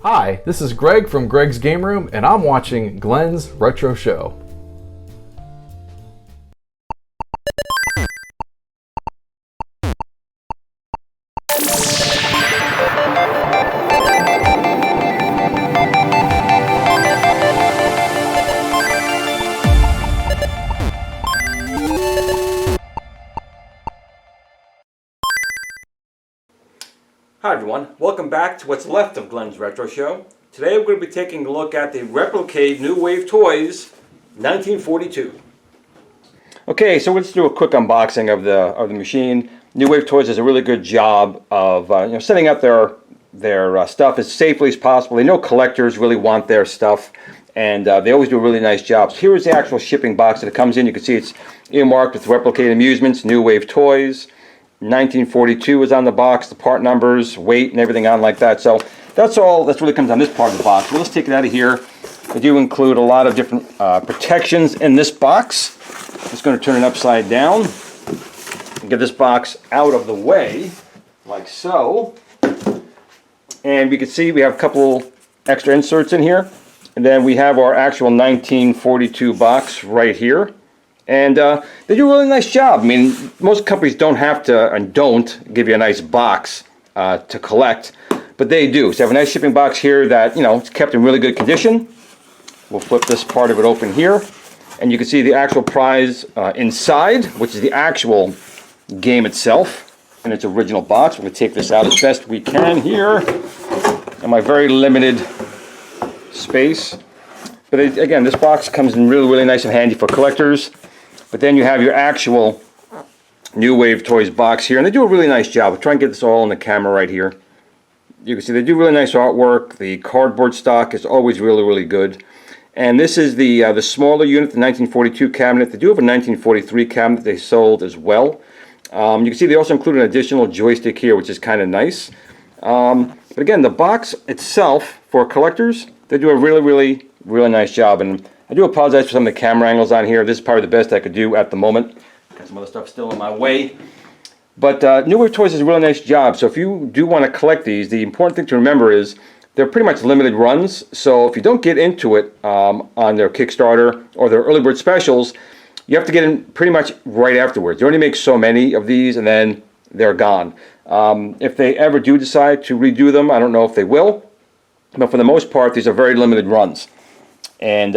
Hi, this is Greg from Greg's Game Room, and I'm watching Glenn's Retro Show. Hi everyone, welcome back to what's left of Glenn's Retro Show. Today we're going to be taking a look at the Replicade New Wave Toys 1942. Okay, so let's do a quick unboxing of the machine. New Wave Toys does a really good job of setting up their stuff as safely as possible. They know collectors really want their stuff, and they always do a really nice job. So here is the actual shipping box that it comes in. You can see it's earmarked with Replicade Amusements, New Wave Toys. 1942 is on the box, the part numbers, weight, and everything on like that. So that's all that really comes on this part of the box. Well, let's take it out of here. They do include a lot of different protections in this box. Just going to turn it upside down and get this box out of the way, like so. And we can see we have a couple extra inserts in here. And then we have our actual 1942 box right here. And they do a really nice job. I mean, most companies don't have to and don't give you a nice box to collect, but they do. So you have a nice shipping box here that, it's kept in really good condition. We'll flip this part of it open here, and you can see the actual prize inside, which is the actual game itself in its original box. We're going to take this out as best we can here in my very limited space. But again, this box comes in really, really nice and handy for collectors. But then you have your actual New Wave Toys box here, and they do a really nice job. I'll try and get this all in the camera right here. You can see they do really nice artwork. The cardboard stock is always really, really good. And this is the smaller unit, the 1942 cabinet. They do have a 1943 cabinet they sold as well. You can see they also include an additional joystick here, which is kind of nice. But again, the box itself, for collectors, they do a really, really, really nice job. And I do apologize for some of the camera angles on here. This is probably the best I could do at the moment. Got some other stuff still in my way. But New Wave Toys does a really nice job. So if you do want to collect these, the important thing to remember is they're pretty much limited runs. So if you don't get into it on their Kickstarter or their early bird specials, you have to get in pretty much right afterwards. They only make so many of these and then they're gone. If they ever do decide to redo them, I don't know if they will. But for the most part, these are very limited runs. And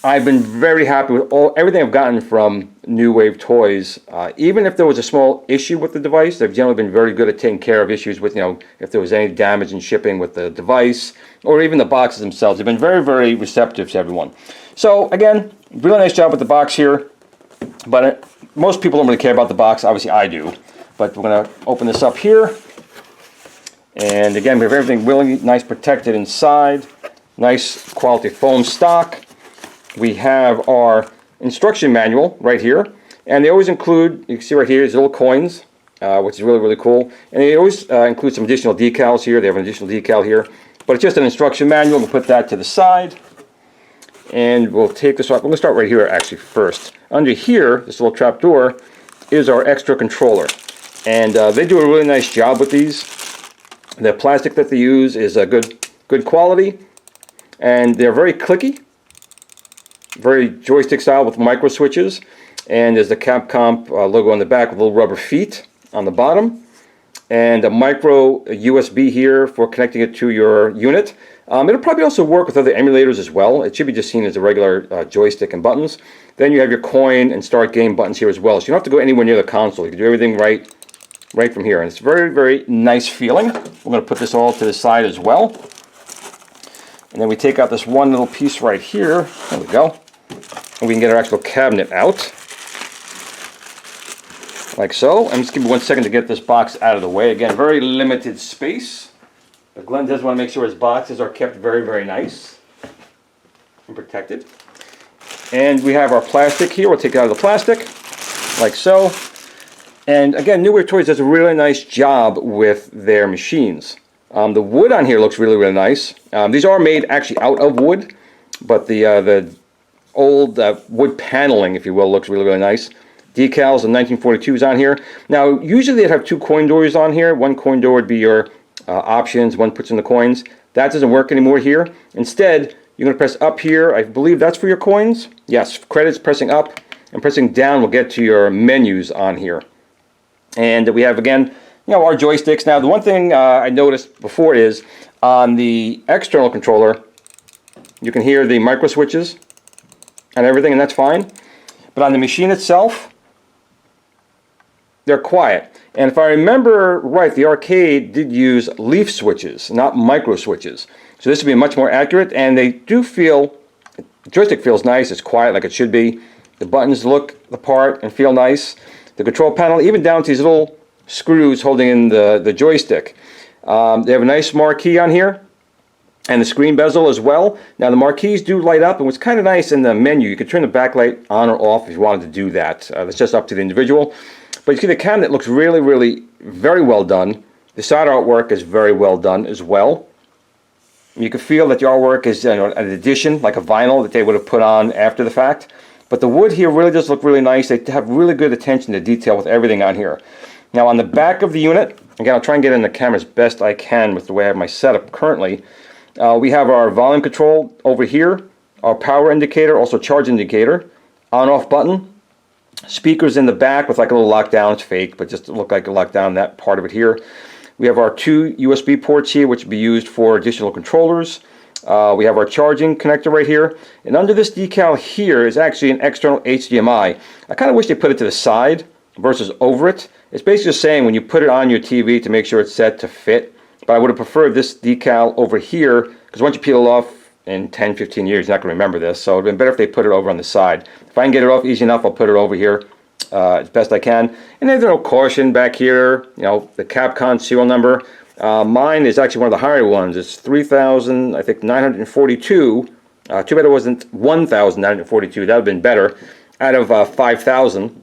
I've been very happy with everything I've gotten from New Wave Toys. Even if there was a small issue with the device, they've generally been very good at taking care of issues with, if there was any damage in shipping with the device, or even the boxes themselves. They've been very, very receptive to everyone. So again, really nice job with the box here. But most people don't really care about the box. Obviously, I do. But we're going to open this up here. And again, we have everything really nice protected inside. Nice quality foam stock. We have our instruction manual right here, and they always include, you can see right here, these little coins, which is really, really cool. And they always include some additional decals here. They have an additional decal here, but it's just an instruction manual. We'll put that to the side, and we'll take this off. We're going to start right here actually first. Under here, this little trap door, is our extra controller, and they do a really nice job with these. The plastic that they use is a good quality, and they're very clicky. Very joystick style with micro switches, and there's the Capcom logo on the back with little rubber feet on the bottom, and a micro USB here for connecting it to your unit. It'll probably also work with other emulators as well. It should be just seen as a regular joystick and buttons. Then you have your coin and start game buttons here as well, so you don't have to go anywhere near the console. You can do everything right from here, and it's very, very nice feeling. We're going to put this all to the side as well. And then we take out this one little piece right here. There we go. And we can get our actual cabinet out. Like so. And just give me 1 second to get this box out of the way. Again, very limited space. But Glenn does want to make sure his boxes are kept very, very nice and protected. And we have our plastic here. We'll take it out of the plastic. Like so. And again, New Wave Toys does a really nice job with their machines. The wood on here looks really, really nice. These are made actually out of wood, but the old wood paneling, if you will, looks really, really nice. Decals and 1942s on here. Now, usually they'd have two coin doors on here. One coin door would be your options, one puts in the coins. That doesn't work anymore here. Instead, you're going to press up here. I believe that's for your coins. Yes, credits, pressing up and pressing down will get to your menus on here. And we have, again, our joysticks. Now, the one thing I noticed before is on the external controller, you can hear the micro switches and everything, and that's fine. But on the machine itself, they're quiet. And if I remember right, the arcade did use leaf switches, not micro switches. So this would be much more accurate, and they do feel, the joystick feels nice, it's quiet like it should be. The buttons look the part and feel nice. The control panel, even down to these little screws holding in the joystick. They have a nice marquee on here, and the screen bezel as well. Now the marquees do light up, and what's kind of nice in the menu, you can turn the backlight on or off if you wanted to do that. That's just up to the individual. But you see the cabinet looks really, really very well done. The side artwork is very well done as well. You can feel that the artwork is an addition, like a vinyl that they would have put on after the fact. But the wood here really does look really nice. They have really good attention to detail with everything on here. Now on the back of the unit, again, I'll try and get in the camera as best I can with the way I have my setup currently. We have our volume control over here, our power indicator, also charge indicator, on-off button. Speakers in the back with like a little lockdown. It's fake, but just look like a lockdown, that part of it here. We have our 2 USB ports here, which will be used for additional controllers. We have our charging connector right here. And under this decal here is actually an external HDMI. I kind of wish they put it to the side versus over it. It's basically just saying when you put it on your TV to make sure it's set to fit. But I would have preferred this decal over here, because once you peel it off in 10, 15 years, you're not going to remember this. So it would have been better if they put it over on the side. If I can get it off easy enough, I'll put it over here as best I can. And there's no caution back here, the Capcom serial number. Mine is actually one of the higher ones. It's 3,000, I think 942. Too bad it wasn't 1,942. That would have been better. Out of 5,000.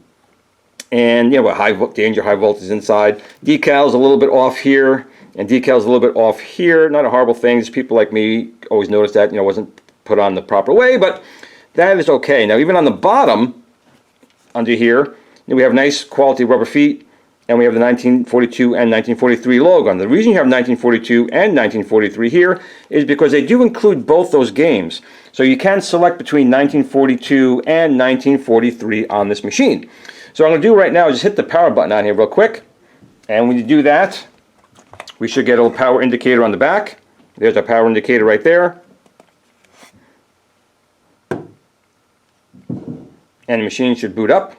And high danger, high voltage inside. Decals a little bit off here, and decals a little bit off here. Not a horrible thing. Just people like me always notice that wasn't put on the proper way, but that is okay. Now even on the bottom, under here, we have nice quality rubber feet, and we have the 1942 and 1943 logo. And the reason you have 1942 and 1943 here is because they do include both those games. So you can select between 1942 and 1943 on this machine. So what I'm going to do right now is just hit the power button on here real quick. And when you do that, we should get a little power indicator on the back. There's our power indicator right there. And the machine should boot up.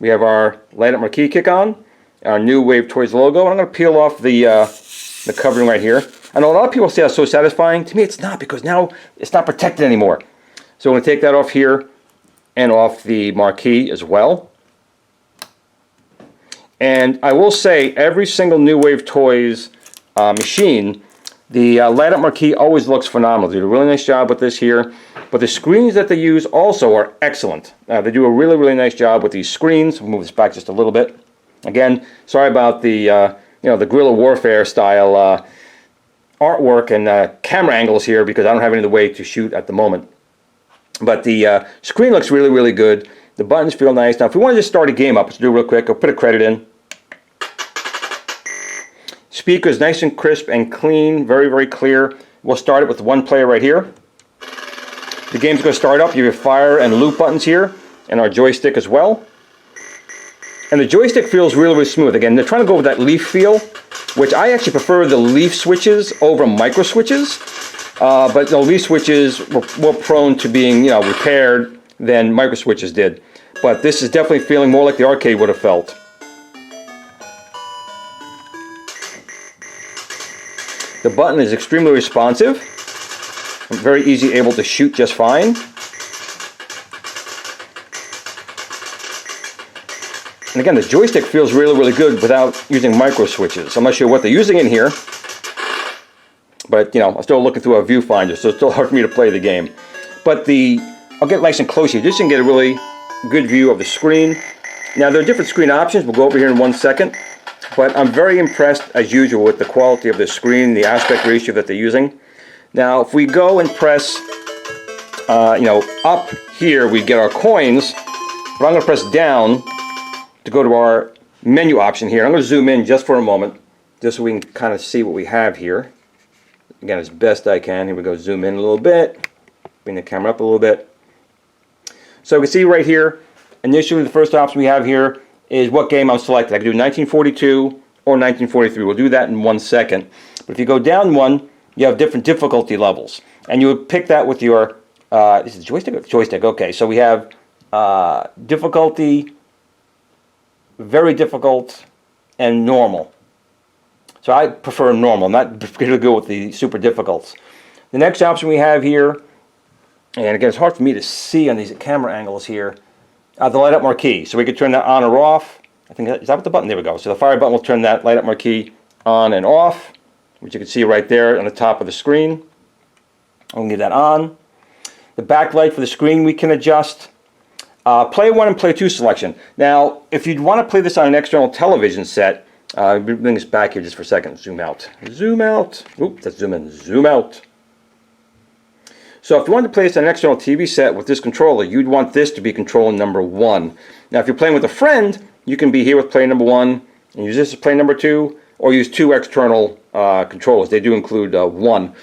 We have our light up marquee kick on, our new Wave Toys logo. And I'm going to peel off the covering right here. I know a lot of people say that's so satisfying. To me, it's not, because now it's not protected anymore. So I'm going to take that off here and off the marquee as well. And I will say, every single new Wave Toys machine, the light up marquee always looks phenomenal. They do a really nice job with this here. But the screens that they use also are excellent. They do a really, really nice job with these screens. We'll move this back just a little bit. Again, sorry about the the guerrilla warfare style artwork and camera angles here, because I don't have any other way to shoot at the moment. But the screen looks really, really good. The buttons feel nice. Now, if we want to just start a game up, let's do it real quick. I'll put a credit in. Speakers nice and crisp and clean, very, very clear. We'll start it with one player right here. The game's going to start up. You have fire and loop buttons here, and our joystick as well. And the joystick feels really, really smooth. Again, they're trying to go with that leaf feel, which I actually prefer the leaf switches over micro switches. But the leaf switches were more prone to being, repaired than micro switches did. But this is definitely feeling more like the arcade would have felt. The button is extremely responsive. I'm very easy able to shoot just fine. And again, the joystick feels really, really good without using micro switches. I'm not sure what they're using in here, but I'm still looking through a viewfinder, so it's still hard for me to play the game. But I'll get nice and close here just to get a really good view of the screen. Now there are different screen options. We'll go over here in 1 second. But I'm very impressed, as usual, with the quality of the screen, the aspect ratio that they're using. Now, if we go and press, up here, we get our coins. But I'm going to press down to go to our menu option here. I'm going to zoom in just for a moment. just so we can kind of see what we have here. Again, as best I can. Here we go, zoom in a little bit, bring the camera up a little bit. So we can see right here, initially the first option we have here is what game I'm selecting. I can do 1942 or 1943. We'll do that in 1 second. But if you go down one, you have different difficulty levels. And you would pick that with your, this is joystick? Joystick, okay. So we have difficulty, very difficult, and normal. So I prefer normal, not particularly good with the super difficults. The next option we have here, and again, it's hard for me to see on these camera angles here, the light up marquee. So we could turn that on or off. I think, is that what the button? There we go. So the fire button will turn that light up marquee on and off, which you can see right there on the top of the screen. I'll leave that on. The backlight for the screen we can adjust. Play 1 and play 2 selection. Now, if you'd want to play this on an external television set, bring this back here just for a second. Zoom out. Zoom out. Oop, let's zoom in. Zoom out. So if you wanted to play this on an external TV set with this controller, you'd want this to be controller number 1. Now, if you're playing with a friend, you can be here with player number 1 and use this as player number 2, or use 2 external controllers. They do include 1.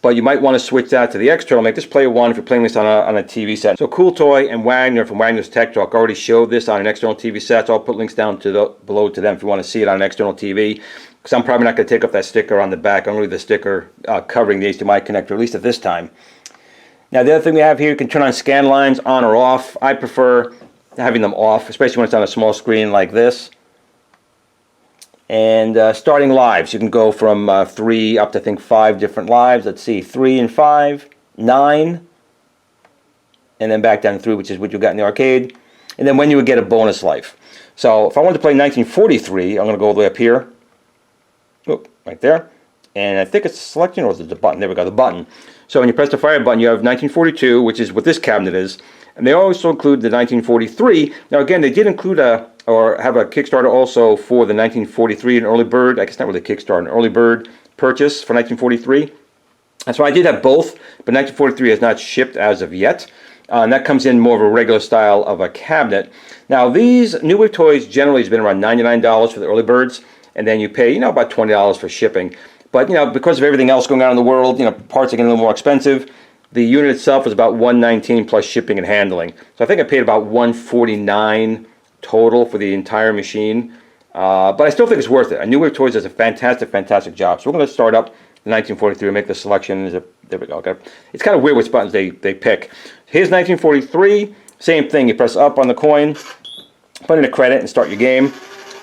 But you might want to switch that to the external, make this player 1 if you're playing this on a TV set. So Cool Toy and Wagner from Wagner's Tech Talk already showed this on an external TV set, so I'll put links down to below to them if you want to see it on an external TV. Because I'm probably not going to take up that sticker on the back, only the sticker covering the HDMI connector, at least at this time. Now the other thing we have here, you can turn on scan lines on or off. I prefer having them off, especially when it's on a small screen like this. And starting lives, you can go from 3 up to I think 5 different lives. Let's see, 3 and 5, 9, and then back down to 3, which is what you got in the arcade. And then when you would get a bonus life. So if I wanted to play 1943, I'm going to go all the way up here. Oop, right there. And I think it's selecting, or is it the button? There we go, the button. So when you press the fire button, you have 1942, which is what this cabinet is. And they also include the 1943. Now again, they did include or have a Kickstarter also for the 1943, an early bird, I guess not really a Kickstarter, an early bird purchase for 1943. And so I did have both, but 1943 has not shipped as of yet. And that comes in more of a regular style of a cabinet. Now these New Wave toys generally has been around $99 for the early birds, and then you pay, about $20 for shipping. But, because of everything else going on in the world, parts are getting a little more expensive. The unit itself was about $119 plus shipping and handling. So I think I paid about $149 total for the entire machine. But I still think it's worth it. New Wave Toys does a fantastic, fantastic job. So we're going to start up the 1943 and make the selection. There we go. Okay. It's kind of weird which buttons they pick. Here's 1943. Same thing. You press up on the coin, put in a credit, and start your game.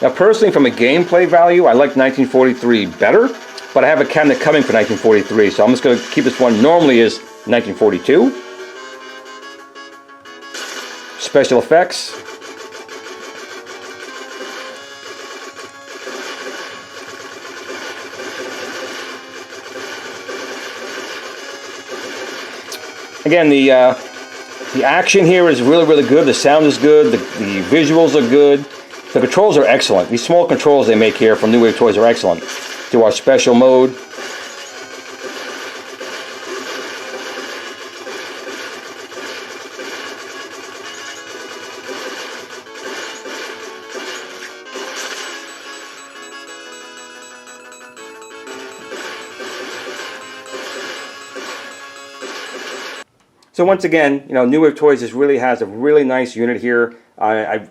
Now, personally, from a gameplay value, I like 1943 better. But I have a cabinet coming for 1943, so I'm just going to keep this one normally as 1942. Special effects. Again, the action here is really, really good. The sound is good. The visuals are good. The controls are excellent. These small controls they make here from New Wave Toys are excellent. To our special mode. So once again, New Wave Toys really has a really nice unit here. I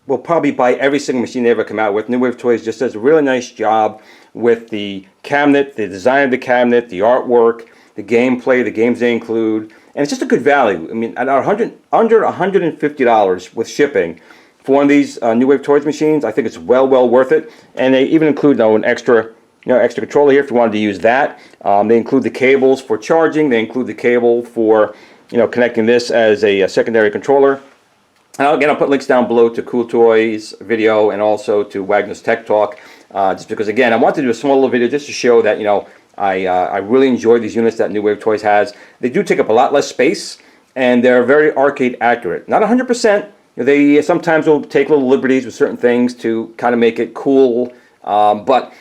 will probably buy every single machine they ever come out with. New Wave Toys just does a really nice job with the cabinet, the design of the cabinet, the artwork, the gameplay, the games they include, and it's just a good value. I mean, at under $150 with shipping for one of these New Wave Toys machines, I think it's well worth it. And they even include an extra controller here if you wanted to use that. They include the cables for charging. They include the cable for connecting this as a secondary controller. Again, I'll put links down below to Cool Toys video and also to Wagner's Tech Talk. Just because, again, I wanted to do a small little video just to show that, I really enjoy these units that New Wave Toys has. They do take up a lot less space, and they're very arcade accurate. Not 100%. They sometimes will take little liberties with certain things to kind of make it cool. But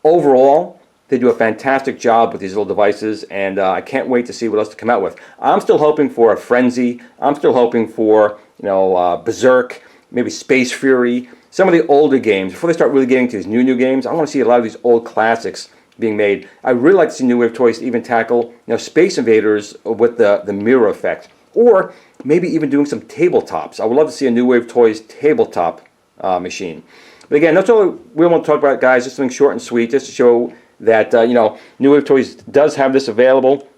overall, they do a fantastic job with these little devices, and I can't wait to see what else to come out with. I'm still hoping for a Frenzy. I'm still hoping for, Berserk, maybe Space Fury. some of the older games, before they start really getting to these new games, I want to see a lot of these old classics being made. I really like to see New Wave Toys even tackle, Space Invaders with the mirror effect, or maybe even doing some tabletops. I would love to see a New Wave Toys tabletop machine. But again, that's all we want to talk about, guys. Just something short and sweet, just to show that New Wave Toys does have this available.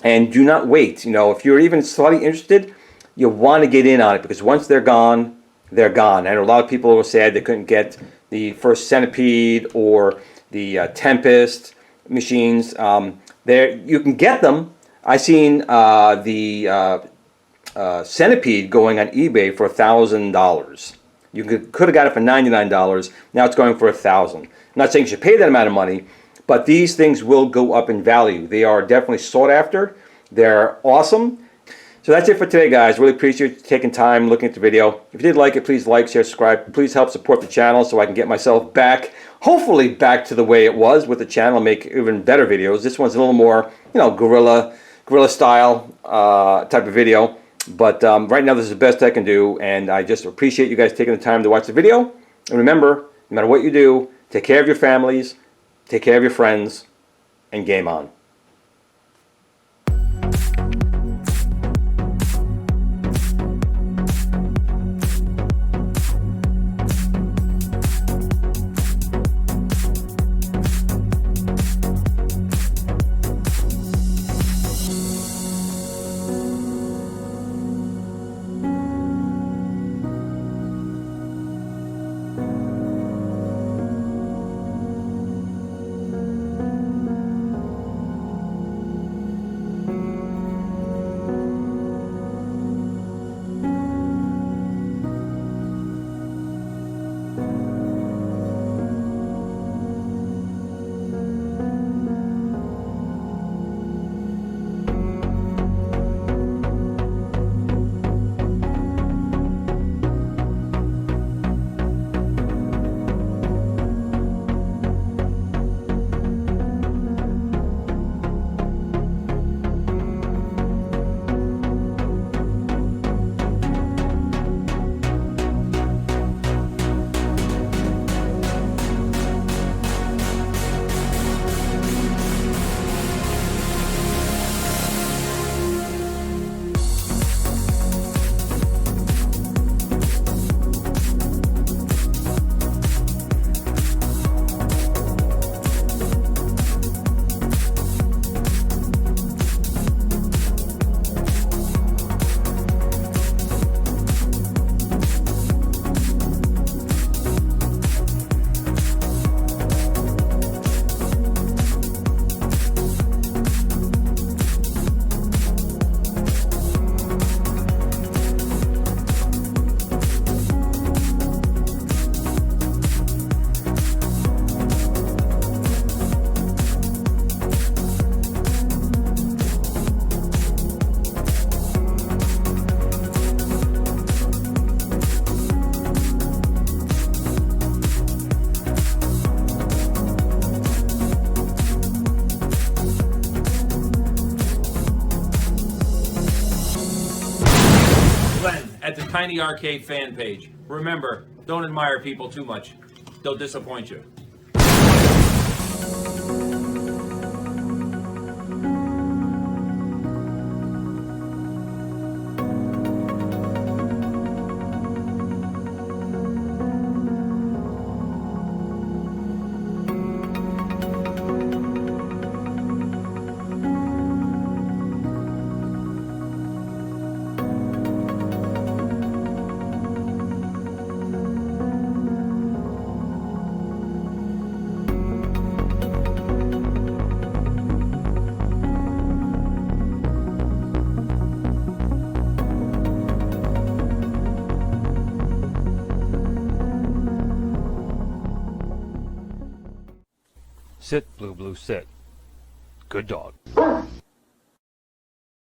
And do not wait. If you're even slightly interested, you want to get in on it, because once they're gone, they're gone. I know a lot of people were sad they couldn't get the first Centipede or the Tempest machines. There, you can get them. I seen the Centipede going on eBay for $1,000. You could have got it for $99. Now it's going for $1,000. I'm not saying you should pay that amount of money, but these things will go up in value. They are definitely sought after. They're awesome. So that's it for today, guys. Really appreciate you taking time looking at the video. If you did like it, please like, share, subscribe. Please help support the channel so I can get myself back, hopefully back to the way it was with the channel, make even better videos. This one's a little more, guerrilla style type of video. But right now, this is the best I can do, and I just appreciate you guys taking the time to watch the video. And remember, no matter what you do, take care of your families, take care of your friends, and game on. At the Tiny Arcade fan page. Remember, don't admire people too much. They'll disappoint you. Sit, Blue Blue, sit. Good dog.